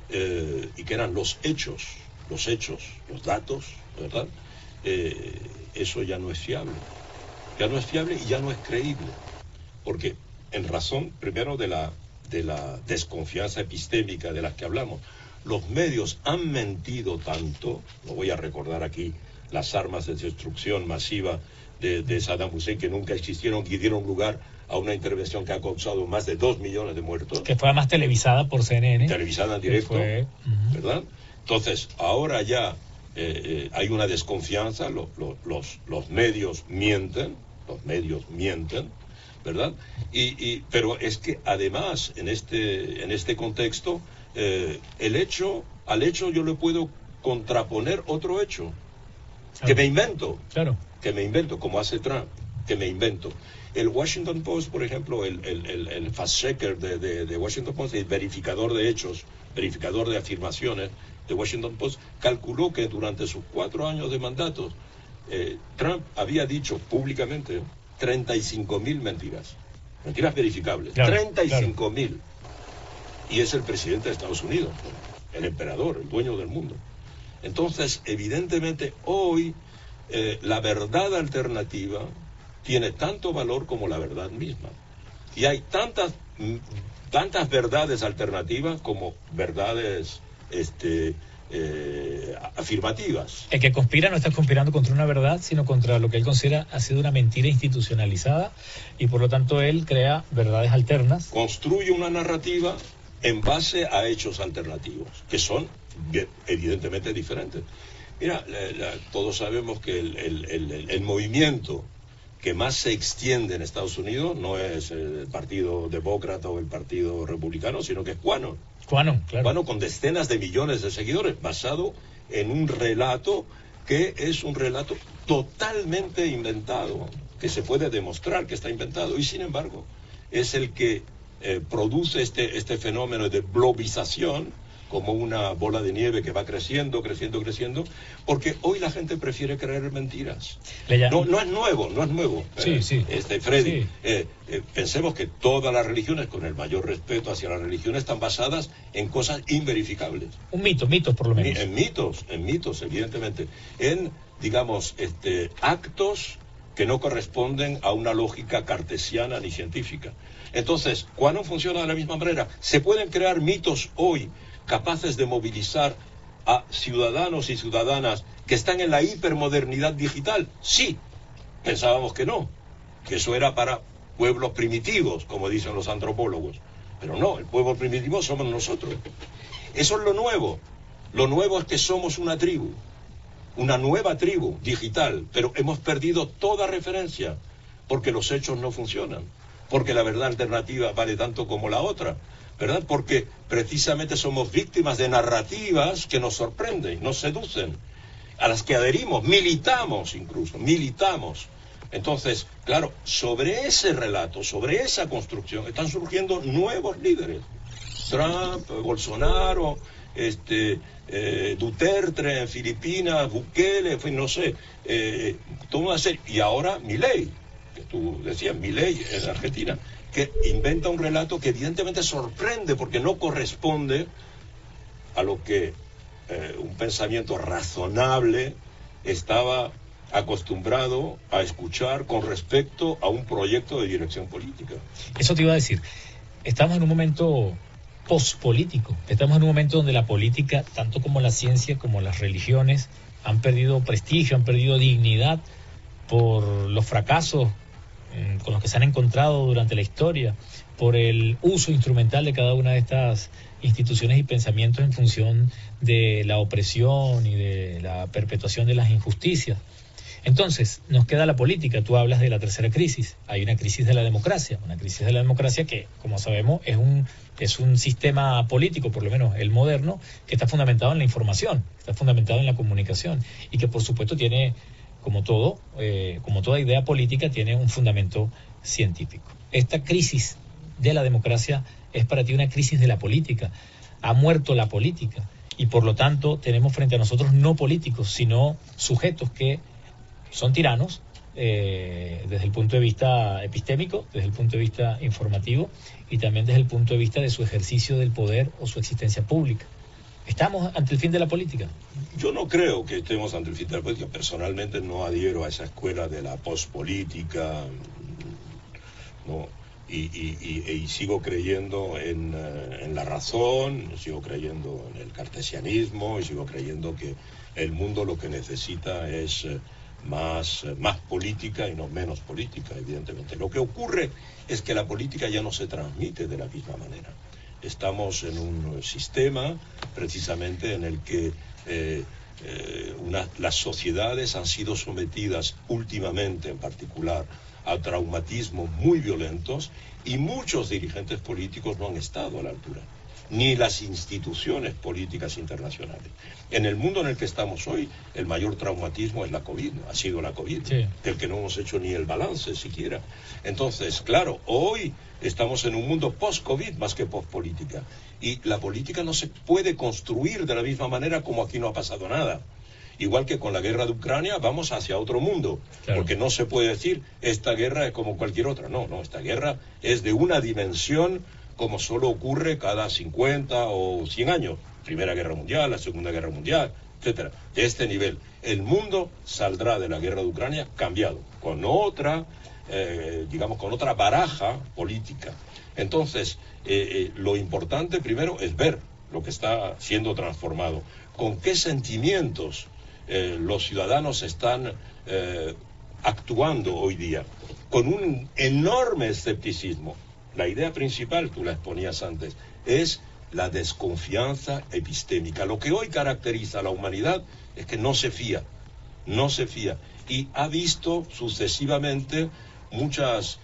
y que eran los hechos, los datos, ¿verdad? Eso ya no es fiable. Ya no es fiable y ya no es creíble. Porque en razón, primero, de la desconfianza epistémica de la que hablamos, los medios han mentido tanto, no voy a recordar aquí las armas de destrucción masiva de Saddam Hussein, que nunca existieron, que dieron lugar a una intervención que ha causado más de 2 millones de muertos. Que fue además televisada por CNN. Televisada en directo, ¿verdad? Entonces, ahora ya hay una desconfianza, los medios mienten, ¿verdad? Pero es que además, en este contexto, al hecho yo le puedo contraponer otro hecho, claro, que me invento. Claro. Que me invento, como hace Trump, que me invento. El Washington Post, por ejemplo, el fact-checker de Washington Post, el verificador de hechos, verificador de afirmaciones de Washington Post, calculó que durante sus 4 años de mandato, Trump había dicho públicamente 35.000 mentiras verificables, claro, 35.000. Claro. Y es el presidente de Estados Unidos, el emperador, el dueño del mundo. Entonces, evidentemente, hoy la verdad alternativa tiene tanto valor como la verdad misma. Y hay tantas verdades alternativas como verdades afirmativas. El que conspira no está conspirando contra una verdad, sino contra lo que él considera ha sido una mentira institucionalizada, y por lo tanto él crea verdades alternas. Construye una narrativa en base a hechos alternativos, que son evidentemente diferentes. Mira, todos sabemos que el movimiento que más se extiende en Estados Unidos no es el Partido Demócrata o el Partido Republicano, sino que es QAnon. QAnon, claro. QAnon, con decenas de millones de seguidores, basado en un relato que es un relato totalmente inventado, que se puede demostrar que está inventado, y sin embargo es el que produce este fenómeno de blobización, como una bola de nieve que va creciendo, porque hoy la gente prefiere creer mentiras. No es nuevo. Sí. Freddy, sí. Pensemos que todas las religiones, con el mayor respeto hacia las religiones, están basadas en cosas inverificables. Mitos por lo menos. En mitos, evidentemente. En, digamos, actos que no corresponden a una lógica cartesiana ni científica. Entonces, ¿cuándo funciona de la misma manera? Se pueden crear mitos hoy capaces de movilizar a ciudadanos y ciudadanas que están en la hipermodernidad digital. Sí, pensábamos que no, que eso era para pueblos primitivos, como dicen los antropólogos. Pero no, el pueblo primitivo somos nosotros. Eso es lo nuevo. Lo nuevo es que somos una tribu, una nueva tribu digital, pero hemos perdido toda referencia, porque los hechos no funcionan, porque la verdad alternativa vale tanto como la otra, ¿verdad? Porque precisamente somos víctimas de narrativas que nos sorprenden, nos seducen, a las que adherimos, militamos. Entonces, claro, sobre ese relato, sobre esa construcción, están surgiendo nuevos líderes. Trump, Bolsonaro, Duterte en Filipinas, Bukele, en fin, no sé, todo una serie. Y ahora Milei, que tú decías, Milei en Argentina, que inventa un relato que evidentemente sorprende porque no corresponde a lo que un pensamiento razonable estaba acostumbrado a escuchar con respecto a un proyecto de dirección política. Eso te iba a decir. Estamos en un momento pospolítico. Estamos en un momento donde la política, tanto como la ciencia como las religiones, han perdido prestigio, han perdido dignidad por los fracasos con los que se han encontrado durante la historia, por el uso instrumental de cada una de estas instituciones y pensamientos en función de la opresión y de la perpetuación de las injusticias. Entonces, nos queda la política. Tú hablas de la tercera crisis. Hay una crisis de la democracia. Una crisis de la democracia que, como sabemos, es un sistema político, por lo menos el moderno, que está fundamentado en la información, está fundamentado en la comunicación y que, por supuesto, tiene, como toda idea política, tiene un fundamento científico. Esta crisis de la democracia es para ti una crisis de la política. Ha muerto la política y, por lo tanto, tenemos frente a nosotros no políticos, sino sujetos que son tiranos desde el punto de vista epistémico, desde el punto de vista informativo y también desde el punto de vista de su ejercicio del poder o su existencia pública. ¿Estamos ante el fin de la política? Yo no creo que estemos ante el fin de la política. Personalmente no adhiero a esa escuela de la pospolítica, ¿no? Y sigo creyendo en la razón, sigo creyendo en el cartesianismo y sigo creyendo que el mundo lo que necesita es más política y no menos política, evidentemente. Lo que ocurre es que la política ya no se transmite de la misma manera. Estamos en un sistema precisamente en el que las sociedades han sido sometidas últimamente, en particular, a traumatismos muy violentos y muchos dirigentes políticos no han estado a la altura, ni las instituciones políticas internacionales. En el mundo en el que estamos hoy, el mayor traumatismo es la COVID, ha sido la COVID, sí, del que no hemos hecho ni el balance siquiera. Entonces, claro, hoy estamos en un mundo post-COVID más que post-política, y la política no se puede construir de la misma manera como aquí no ha pasado nada. Igual que con la guerra de Ucrania, vamos hacia otro mundo, claro, porque no se puede decir, esta guerra es como cualquier otra. No, esta guerra es de una dimensión como solo ocurre cada 50 o 100 años. Primera Guerra Mundial, la Segunda Guerra Mundial, etcétera. De este nivel. El mundo saldrá de la guerra de Ucrania cambiado, con otra, con otra baraja política. Entonces, lo importante primero es ver lo que está siendo transformado. Con qué sentimientos los ciudadanos están actuando hoy día. Con un enorme escepticismo. La idea principal, tú la exponías antes, es la desconfianza epistémica. Lo que hoy caracteriza a la humanidad es que no se fía, y ha visto sucesivamente muchas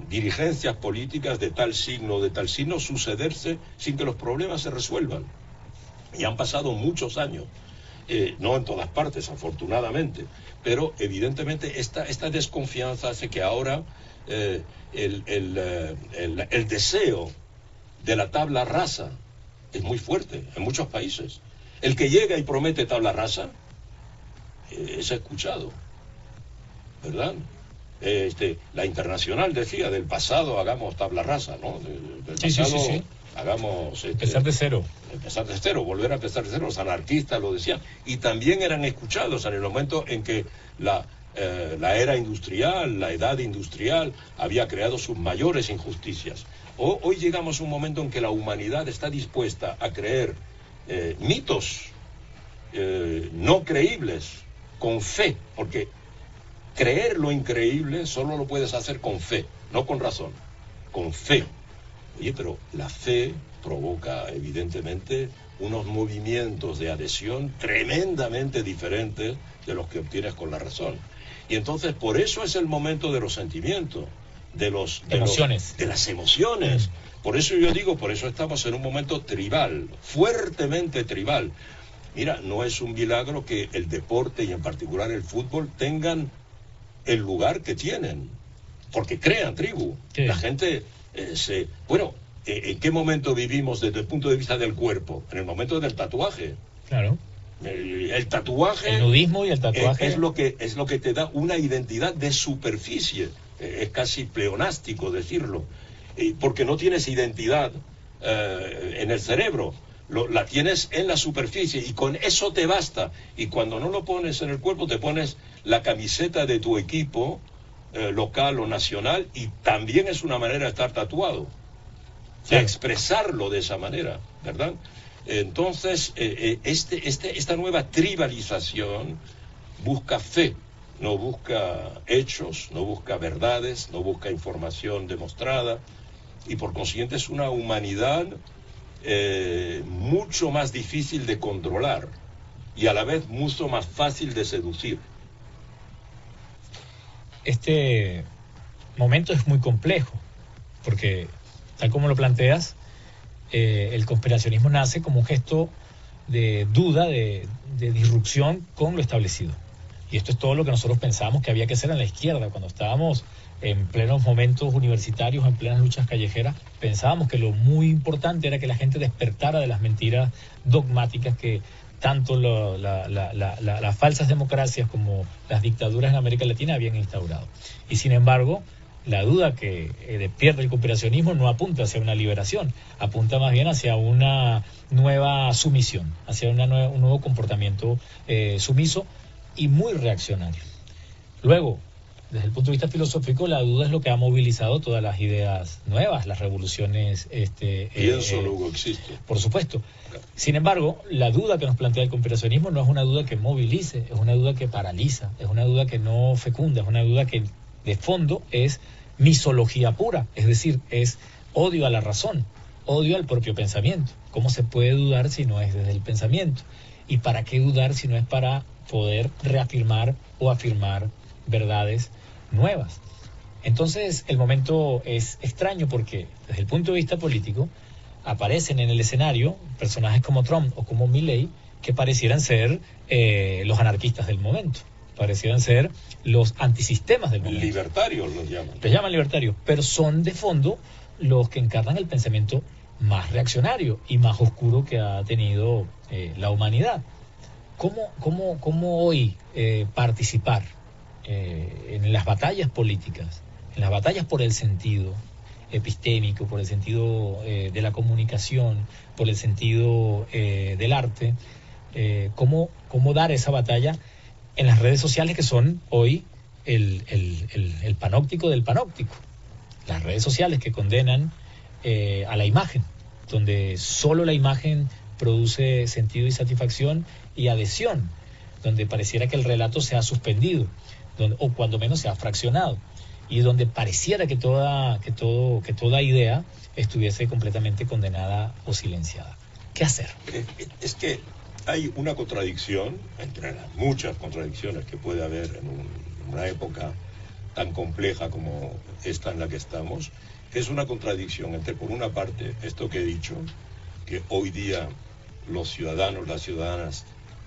dirigencias políticas de tal signo sucederse sin que los problemas se resuelvan. Y han pasado muchos años, no en todas partes, afortunadamente, pero evidentemente esta desconfianza hace que ahora el deseo de la tabla rasa es muy fuerte en muchos países. El que llega y promete tabla rasa es escuchado, ¿verdad? La Internacional decía, del pasado hagamos tabla rasa, ¿no? Del pasado sí. Hagamos... empezar de cero. Empezar de cero, volver a empezar de cero. Los anarquistas lo decían. Y también eran escuchados en el momento en que la era industrial, la edad industrial, había creado sus mayores injusticias. Hoy llegamos a un momento en que la humanidad está dispuesta a creer mitos no creíbles, con fe, porque creer lo increíble solo lo puedes hacer con fe, no con razón, con fe. Oye, pero la fe provoca evidentemente unos movimientos de adhesión tremendamente diferentes de los que obtienes con la razón. Y entonces por eso es el momento de los sentimientos, de las emociones. Por eso yo digo, por eso estamos en un momento tribal, fuertemente tribal. Mira, no es un milagro que el deporte y en particular el fútbol tengan el lugar que tienen, porque crean tribu. Sí. La gente ¿en qué momento vivimos desde el punto de vista del cuerpo? En el momento del tatuaje. Claro. El tatuaje, el nudismo y el tatuaje es lo que te da una identidad de superficie, es casi pleonástico decirlo, porque no tienes identidad en el cerebro, la tienes en la superficie y con eso te basta. Y cuando no lo pones en el cuerpo, te pones la camiseta de tu equipo local o nacional, y también es una manera de estar tatuado, de expresarlo de esa manera, ¿verdad? Entonces, esta nueva tribalización busca fe, no busca hechos, no busca verdades, no busca información demostrada, y por consiguiente es una humanidad mucho más difícil de controlar y a la vez mucho más fácil de seducir. Este momento es muy complejo, porque tal como lo planteas, el conspiracionismo nace como un gesto de duda, de disrupción con lo establecido. Y esto es todo lo que nosotros pensábamos que había que hacer en la izquierda. Cuando estábamos en plenos momentos universitarios, en plenas luchas callejeras, pensábamos que lo muy importante era que la gente despertara de las mentiras dogmáticas que tanto las falsas democracias como las dictaduras en América Latina habían instaurado. Y sin embargo, la duda que despierta el conspiracionismo no apunta hacia una liberación, apunta más bien hacia una nueva sumisión, hacia un nuevo comportamiento sumiso y muy reaccionario. Luego, desde el punto de vista filosófico, la duda es lo que ha movilizado todas las ideas nuevas, las revoluciones. Pienso, luego existe. Por supuesto. Sin embargo, la duda que nos plantea el conspiracionismo no es una duda que movilice, es una duda que paraliza, es una duda que no fecunda, es una duda que de fondo es misología pura, es decir, es odio a la razón, odio al propio pensamiento. ¿Cómo se puede dudar si no es desde el pensamiento? ¿Y para qué dudar si no es para poder reafirmar o afirmar verdades nuevas? Entonces el momento es extraño porque desde el punto de vista político aparecen en el escenario personajes como Trump o como Milei que parecieran ser los anarquistas del momento, parecieran ser los antisistemas del momento. Libertarios los llaman. Les llaman libertarios, pero son de fondo los que encarnan el pensamiento más reaccionario y más oscuro que ha tenido la humanidad. ¿Cómo hoy participar en las batallas políticas, en las batallas por el sentido epistémico, por el sentido de la comunicación, por el sentido del arte? ¿Cómo dar esa batalla en las redes sociales que son hoy el panóptico del panóptico? Las redes sociales que condenan a la imagen, donde solo la imagen produce sentido y satisfacción y adhesión, donde pareciera que el relato se ha suspendido, o cuando menos se ha fraccionado, y donde pareciera que toda idea estuviese completamente condenada o silenciada. ¿Qué hacer? Es que hay una contradicción, entre las muchas contradicciones que puede haber en una época tan compleja como esta en la que estamos, que es una contradicción entre, por una parte, esto que he dicho, que hoy día los ciudadanos, las ciudadanas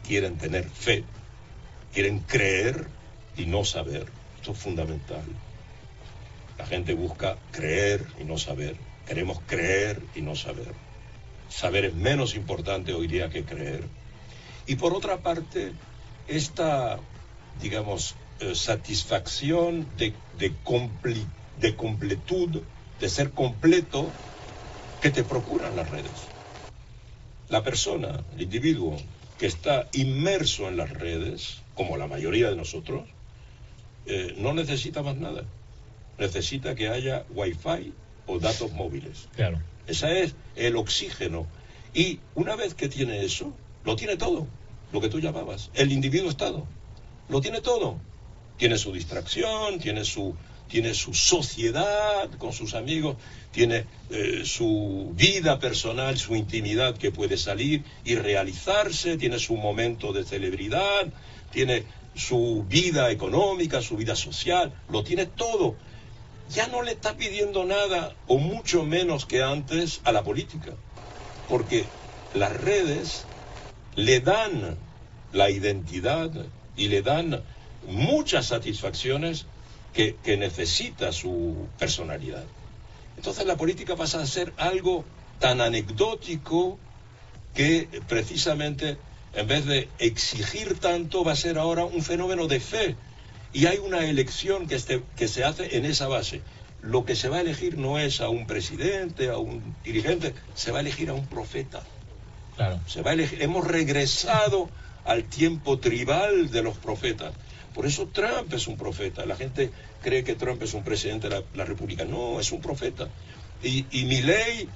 quieren tener fe, quieren creer y no saber. Esto es fundamental. La gente busca creer y no saber. Queremos creer y no saber. Saber es menos importante hoy día que creer. Y por otra parte, esta, digamos, satisfacción de completud, de ser completo, que te procuran las redes. La persona, el individuo que está inmerso en las redes, como la mayoría de nosotros, no necesita más nada. Necesita que haya wifi o datos móviles. Claro. Ese es el oxígeno. Y una vez que tiene eso, lo tiene todo. Lo que tú llamabas, el individuo estado. Lo tiene todo. Tiene su distracción, tiene su sociedad con sus amigos, tiene su vida personal, su intimidad que puede salir y realizarse, tiene su momento de celebridad, tiene su vida económica, su vida social, lo tiene todo. Ya no le está pidiendo nada, o mucho menos que antes, a la política, porque las redes le dan la identidad y le dan muchas satisfacciones que necesita su personalidad. Entonces la política pasa a ser algo tan anecdótico que precisamente en vez de exigir tanto va a ser ahora un fenómeno de fe. Y hay una elección que se hace en esa base. Lo que se va a elegir no es a un presidente, a un dirigente, se va a elegir a un profeta. Claro. Se va a elegir. Hemos regresado al tiempo tribal de los profetas. Por eso Trump es un profeta. La gente cree que Trump es un presidente de la República. No, es un profeta. Y Milei,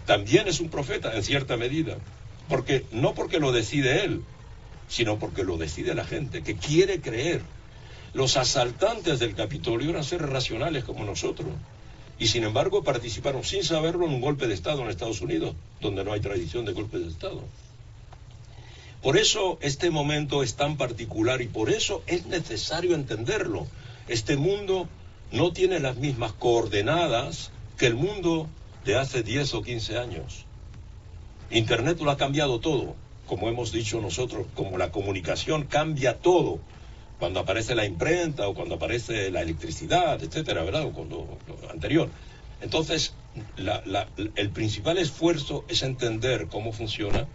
también es un profeta en cierta medida. No porque lo decide él, sino porque lo decide la gente, que quiere creer. Los asaltantes del Capitolio eran seres racionales como nosotros. Y sin embargo participaron sin saberlo en un golpe de Estado en Estados Unidos, donde no hay tradición de golpes de Estado. Por eso este momento es tan particular y por eso es necesario entenderlo. Este mundo no tiene las mismas coordenadas que el mundo de hace 10 o 15 años. Internet lo ha cambiado todo, como hemos dicho nosotros, como la comunicación cambia todo. Cuando aparece la imprenta o cuando aparece la electricidad, etcétera, ¿verdad? O cuando lo anterior. Entonces, el principal esfuerzo es entender cómo funciona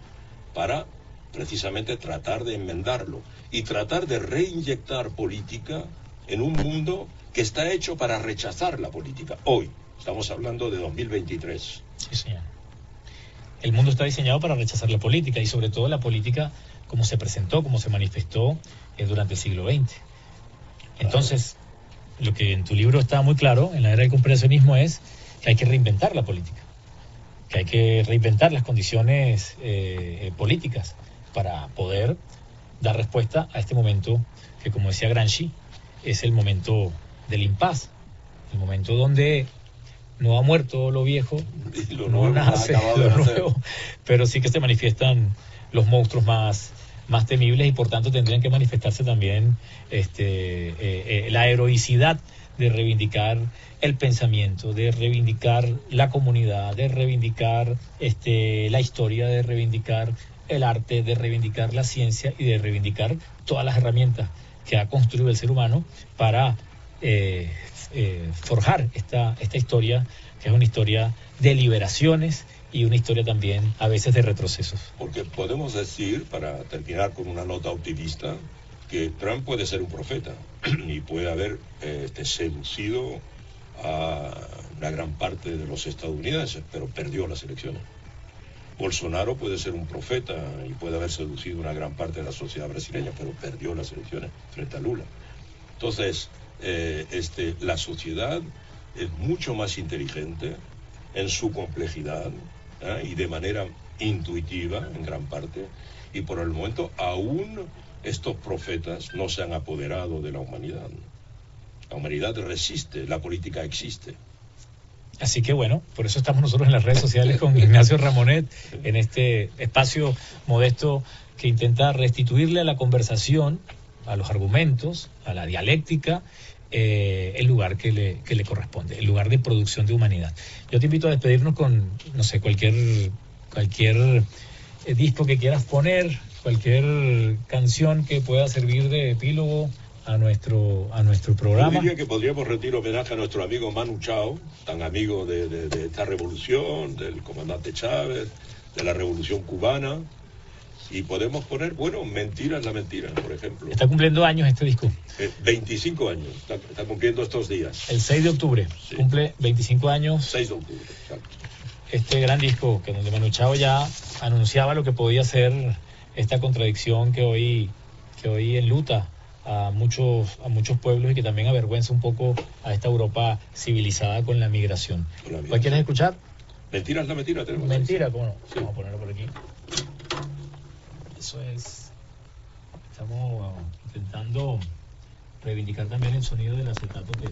para precisamente tratar de enmendarlo y tratar de reinyectar política en un mundo que está hecho para rechazar la política. Hoy, estamos hablando de 2023. Sí, señor. El mundo está diseñado para rechazar la política y sobre todo la política como se presentó, como se manifestó durante el siglo XX. Entonces, lo que en tu libro está muy claro, en la era del conspiracionismo, es que hay que reinventar la política, que hay que reinventar las condiciones políticas para poder dar respuesta a este momento que, como decía Gramsci, es el momento del impas, el momento donde no ha muerto lo viejo, y lo no nuevo nace lo nuevo, pero sí que se manifiestan los monstruos más temibles y por tanto tendrían que manifestarse también la heroicidad de reivindicar el pensamiento, de reivindicar la comunidad, de reivindicar la historia, de reivindicar el arte, de reivindicar la ciencia y de reivindicar todas las herramientas que ha construido el ser humano para forjar esta historia, que es una historia de liberaciones y una historia también a veces de retrocesos. Porque podemos decir, para terminar con una nota optimista, que Trump puede ser un profeta y puede haber seducido a una gran parte de los estadounidenses, pero perdió las elecciones. Bolsonaro puede ser un profeta y puede haber seducido a una gran parte de la sociedad brasileña, pero perdió las elecciones frente a Lula. Entonces, la sociedad es mucho más inteligente en su complejidad, y de manera intuitiva en gran parte, y por el momento aún estos profetas no se han apoderado de la humanidad. La humanidad resiste, la política existe. Así que bueno, por eso estamos nosotros en las redes sociales con Ignacio Ramonet, en este espacio modesto que intenta restituirle a la conversación, a los argumentos, a la dialéctica, el lugar que le corresponde, el lugar de producción de humanidad. Yo te invito a despedirnos con, no sé, cualquier disco que quieras poner, cualquier canción que pueda servir de epílogo a nuestro programa. Yo diría que podríamos rendir homenaje a nuestro amigo Manu Chao, tan amigo de esta revolución, del comandante Chávez, de la revolución cubana. Y podemos poner, Mentira es la mentira, por ejemplo. Está cumpliendo años este disco. 25 años, está cumpliendo estos días. El 6 de octubre, sí. Cumple 25 años. 6 de octubre, exacto. Este gran disco, que donde Manu Chao ya anunciaba lo que podía ser esta contradicción que hoy enluta a muchos pueblos y que también avergüenza un poco a esta Europa civilizada con la migración. ¿Cuál quieres escuchar? Mentira es la mentira. Tenemos Mentira, ¿cómo no? Sí. Vamos a ponerlo por aquí. Eso es. Estamos intentando reivindicar también el sonido del acetato que